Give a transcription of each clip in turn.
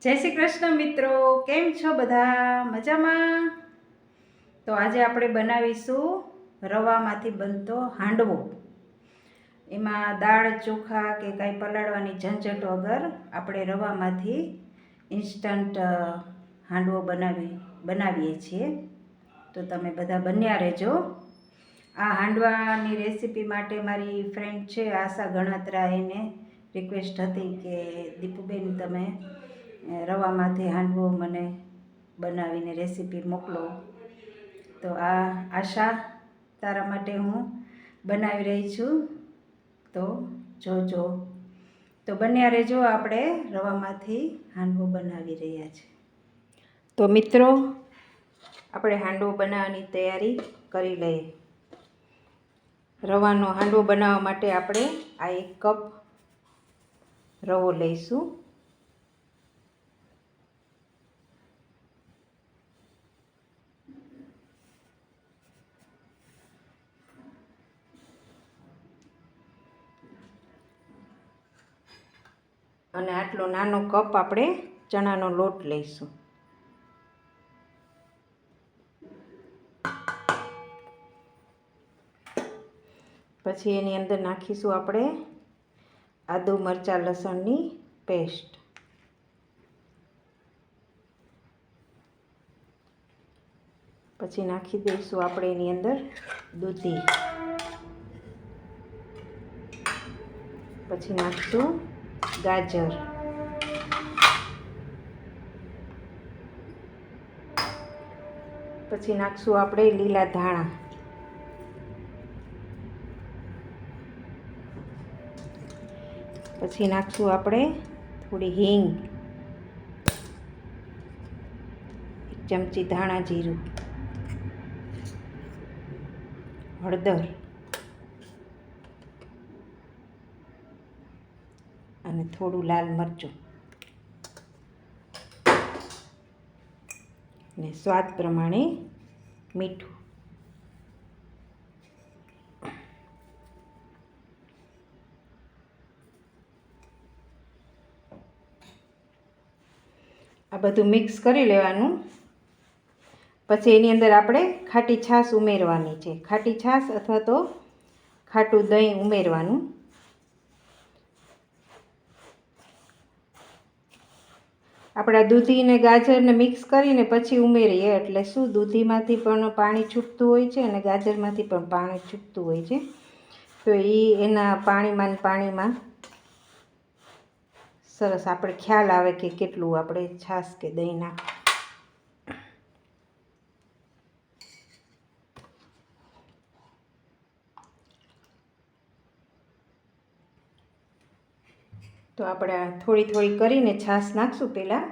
જય શ્રી કૃષ્ણ મિત્રો, કેમ છો બધા? મજામાં? તો આજે આપણે બનાવીશું રવામાંથી બનતો હાંડવો. એમાં દાળ ચોખા કે કાંઈ પલાળવાની ઝંઝટ વગર આપણે રવામાંથી ઇન્સ્ટન્ટ હાંડવો બનાવીએ છીએ. તો તમે બધા બન્યા રહેજો. આ હાંડવાની રેસીપી માટે મારી ફ્રેન્ડ છે આશા ગણાત્રા, એને રિક્વેસ્ટ હતી કે દીપુબેન તમે રવામાંથી હાંડવો મને બનાવીને રેસીપી મોકલો. તો આ આશા, તારા માટે હું બનાવી રહી છું, તો જોજો. તો બન્યા રહેજો, આપણે રવામાંથી હાંડવો બનાવી રહ્યા છીએ. તો મિત્રો, આપણે હાંડવો બનાવવાની તૈયારી કરી લઈએ. રવાનો હાંડવો બનાવવા માટે આપણે આ 1 કપ રવો લઈશું. અને આટલો નાનો કપ આપણે ચણાનો લોટ લઈશું. પછી એની અંદર નાખીશું આપણે આદુ મરચાં લસણની પેસ્ટ. પછી નાખી દઈશું આપણે એની અંદર દૂધી. પછી નાખશું ગાજર. પછી નાખશું આપણે લીલા ધાણા. પછી નાખશું આપણે થોડી હિંગ, 1 ચમચી ધાણા જીરું, હળદર અને થોડું લાલ મરચું ને સ્વાદ પ્રમાણે મીઠું. આ બધું મિક્સ કરી લેવાનું. પછી એની અંદર આપણે ખાટી છાશ ઉમેરવાની છે. ખાટી છાશ અથવા તો ખાટું દહીં ઉમેરવાનું. આપણા દૂધી ને ગાજરને મિક્સ કરીને પછી ઉમેરીએ એટલે શું, દૂધીમાંથી પણ પાણી છૂટતું હોય છે અને ગાજરમાંથી પણ પાણી છૂટતું હોય છે. તો એના પાણીમાં સરસ આપણે ખ્યાલ આવે કે કેટલું આપણે છાશ કે દહીં નાખ. તો આપણે થોડી થોડી કરીને છાશ નાખશું પહેલાં.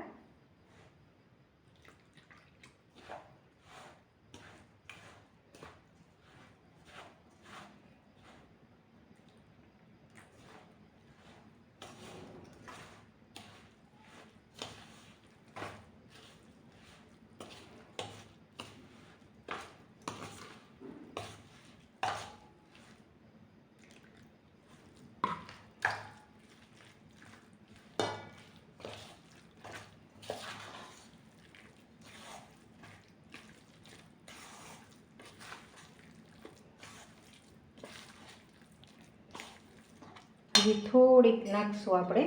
હજી થોડીક નાખશું આપણે.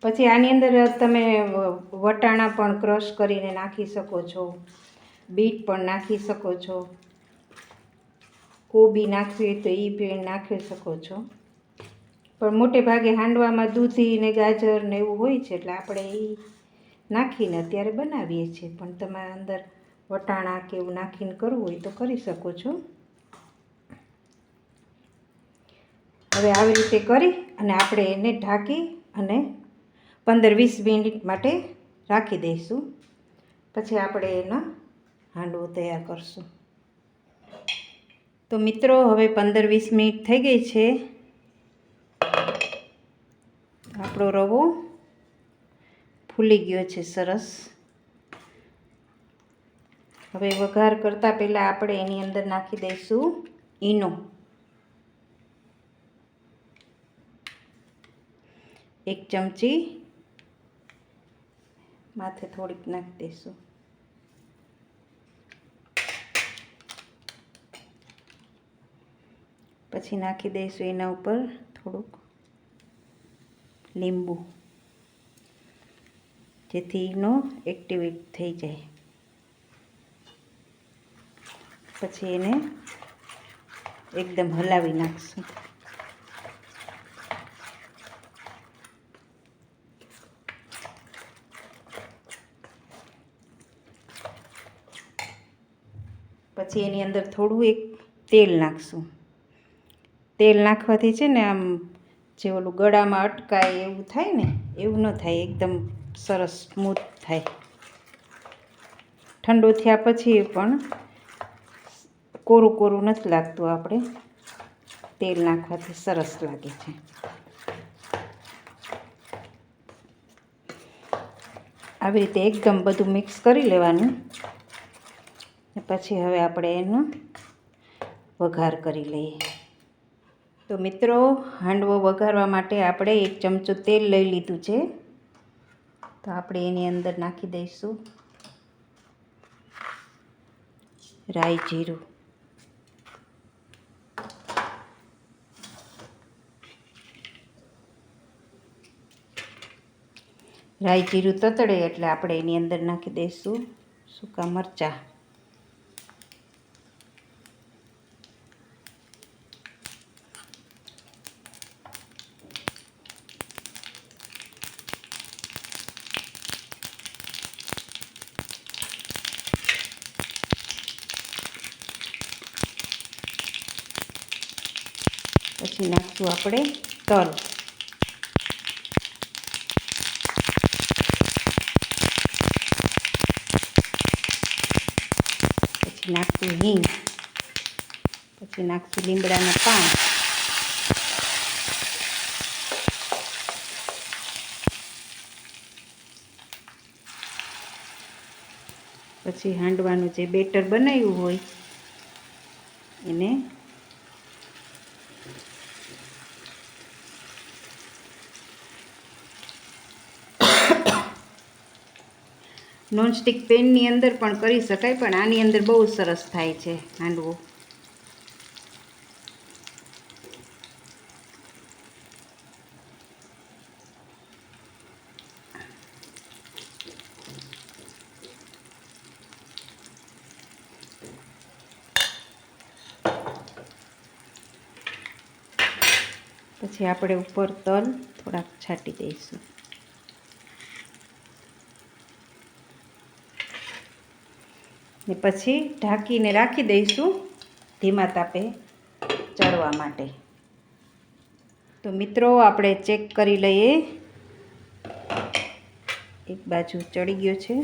પછી આની અંદર તમે વટાણા પણ ક્રશ કરીને નાખી શકો છો, બીટ પણ નાખી શકો છો, કોબી નાખવી હોય તો એ પણ નાખી શકો છો. પણ મોટે ભાગે હાંડવામાં દૂધી ને ગાજર ને એવું હોય છે એટલે આપણે એ નાખીને અત્યારે બનાવીએ છીએ. પણ તમારે અંદર વટાણા કે એવું નાખીને કરવું હોય તો કરી શકો છો. હવે આવી રીતે કરી અને આપણે એને ઢાંકી અને 15-20 મિનિટ માટે રાખી દઈશું. પછી આપણે એનો હાંડવો તૈયાર કરશું. તો મિત્રો, હવે 15-20 મિનિટ થઈ ગઈ છે. આપણો રવો ફૂલી ગયો છે સરસ. હવે વઘાર કરતાં પહેલાં આપણે એની અંદર નાખી દઈશું ઈનો. 1 ચમચી માથે થોડીક નાખી દઈશું. પછી નાખી દઈશું એના ઉપર થોડુંક લીંબુ, જેથી ઈનો એક્ટિવેટ થઈ જાય. પછી એને એકદમ હલાવી નાખશું. પછી એની અંદર થોડું એક તેલ નાખશું. તેલ નાખવાથી છે ને આમ જે ઓલું ગળામાં અટકાય એવું થાય ને, એવું ન થાય, એકદમ સરસ સ્મૂથ થાય. ઠંડુ થયા પછી પણ કોરું કોરું નથી લાગતું. આપણે તેલ નાખવાથી સરસ લાગે છે. આવી રીતે એકદમ બધું મિક્સ કરી લેવાનું. પછી હવે આપણે એનો વઘાર કરી લઈએ. તો મિત્રો, હાંડવો વઘારવા માટે આપણે 1 ચમચું તેલ લઈ લીધું છે. તો આપણે એની અંદર નાખી દઈશું રાઈ જીરું. રાઈ જીરું તતડે એટલે આપણે એની અંદર નાખી દઈશું સૂકા મરચાં. પછી નાખશું આપણે તલ. પછી નાખશું હિંગ. પછી નાખશું લીમડાના પાન. પછી હાંડવાનું જે બેટર બનાવ્યું હોય એને નોનસ્ટિક પેનની અંદર પણ કરી શકાય, પણ આની અંદર બહુ સરસ થાય છે હાંડવો. પછી આપણે ઉપર તલ થોડાક છાંટી દઈશું. ને પછી ઢાંકીને રાખી દઈશું ધીમા તાપે ચડવા માટે. તો મિત્રો, આપણે ચેક કરી લઈએ. એક બાજુ ચડી ગયો છે.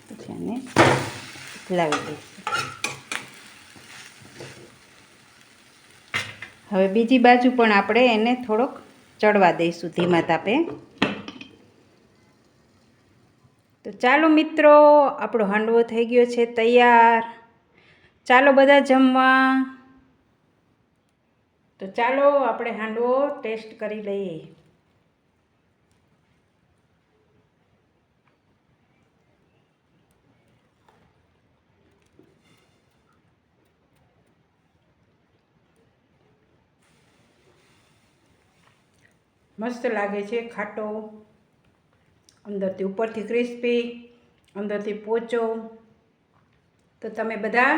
પછી આને લાવી દઈશું. હવે બીજી બાજુ પણ આપણે એને થોડોક ચડવા દઈશું ધીમા તાપે. તો ચાલો મિત્રો, આપણો હાંડવો થઈ ગયો છે તૈયાર. ચાલો બધા જમવા. તો ચાલો આપણે હાંડવો ટેસ્ટ કરી લઈએ. મસ્ત લાગે છે, ખાટો, અંદરથી ઉપરથી ક્રિસ્પી, અંદરથી પોચો. તો તમે બધા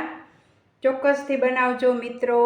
ચોક્કસથી બનાવજો મિત્રો.